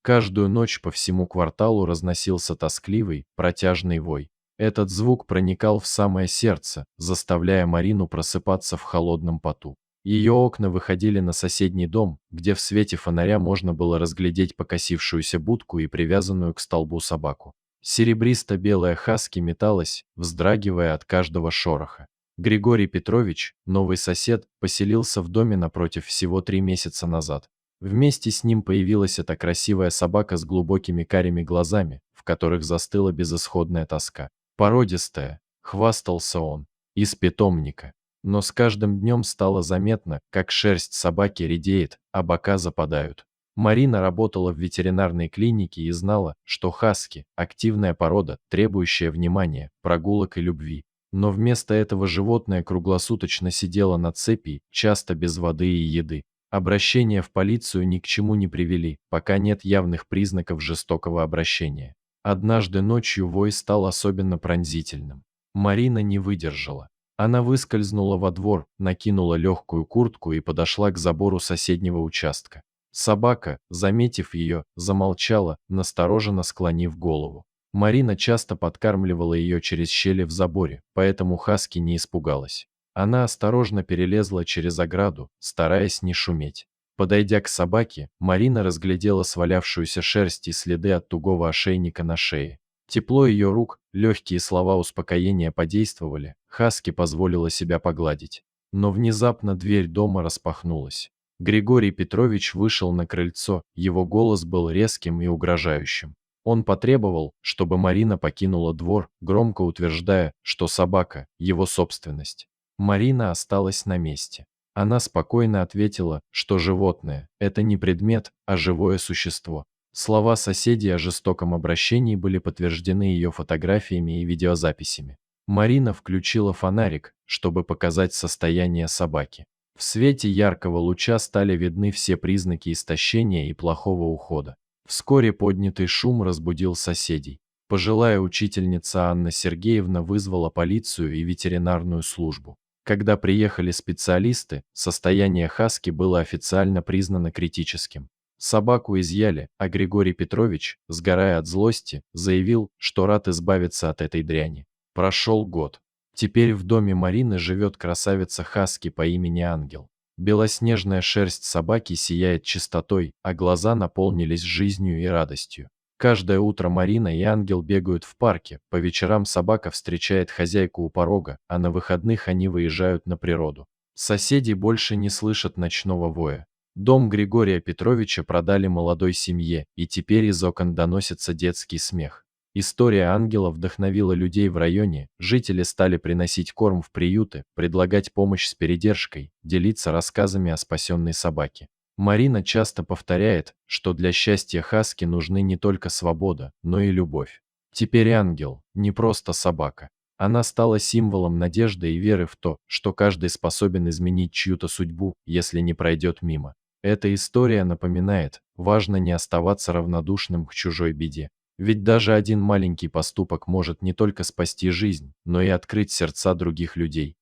Каждую ночь по всему кварталу разносился тоскливый, протяжный вой. Этот звук проникал в самое сердце, заставляя Марину просыпаться в холодном поту. Ее окна выходили на соседний дом, где в свете фонаря можно было разглядеть покосившуюся будку и привязанную к столбу собаку. Серебристо-белая хаски металась, вздрагивая от каждого шороха. Григорий Петрович, новый сосед, поселился в доме напротив всего 3 месяца назад. Вместе с ним появилась эта красивая собака с глубокими карими глазами, в которых застыла безысходная тоска. Породистая, хвастался он, из питомника. Но с каждым днем стало заметно, как шерсть собаки редеет, а бока западают. Марина работала в ветеринарной клинике и знала, что хаски– активная порода, требующая внимания, прогулок и любви. Но вместо этого животное круглосуточно сидело на цепи, часто без воды и еды. Обращения в полицию ни к чему не привели, пока нет явных признаков жестокого обращения. Однажды ночью вой стал особенно пронзительным. Марина не выдержала. Она выскользнула во двор, накинула легкую куртку и подошла к забору соседнего участка. Собака, заметив ее, замолчала, настороженно склонив голову. Марина часто подкармливала ее через щели в заборе, поэтому хаски не испугалась. Она осторожно перелезла через ограду, стараясь не шуметь. Подойдя к собаке, Марина разглядела свалявшуюся шерсть и следы от тугого ошейника на шее. Тепло ее рук, легкие слова успокоения подействовали, хаски позволила себя погладить. Но внезапно дверь дома распахнулась. Григорий Петрович вышел на крыльцо, его голос был резким и угрожающим. Он потребовал, чтобы Марина покинула двор, громко утверждая, что собака – его собственность. Марина осталась на месте. Она спокойно ответила, что животное – это не предмет, а живое существо. Слова соседей о жестоком обращении были подтверждены ее фотографиями и видеозаписями. Марина включила фонарик, чтобы показать состояние собаки. В свете яркого луча стали видны все признаки истощения и плохого ухода. Вскоре поднятый шум разбудил соседей. Пожилая учительница Анна Сергеевна вызвала полицию и ветеринарную службу. Когда приехали специалисты, состояние хаски было официально признано критическим. Собаку изъяли, а Григорий Петрович, сгорая от злости, заявил, что рад избавиться от этой дряни. Прошел год. Теперь в доме Марины живет красавица хаски по имени Ангел. Белоснежная шерсть собаки сияет чистотой, а глаза наполнились жизнью и радостью. Каждое утро Марина и Ангел бегают в парке, по вечерам собака встречает хозяйку у порога, а на выходных они выезжают на природу. Соседи больше не слышат ночного воя. Дом Григория Петровича продали молодой семье, и теперь из окон доносится детский смех. История ангела вдохновила людей в районе, жители стали приносить корм в приюты, предлагать помощь с передержкой, делиться рассказами о спасенной собаке. Марина часто повторяет, что для счастья хаски нужны не только свобода, но и любовь. Теперь ангел – не просто собака. Она стала символом надежды и веры в то, что каждый способен изменить чью-то судьбу, если не пройдет мимо. Эта история напоминает, важно не оставаться равнодушным к чужой беде. Ведь даже один маленький поступок может не только спасти жизнь, но и открыть сердца других людей.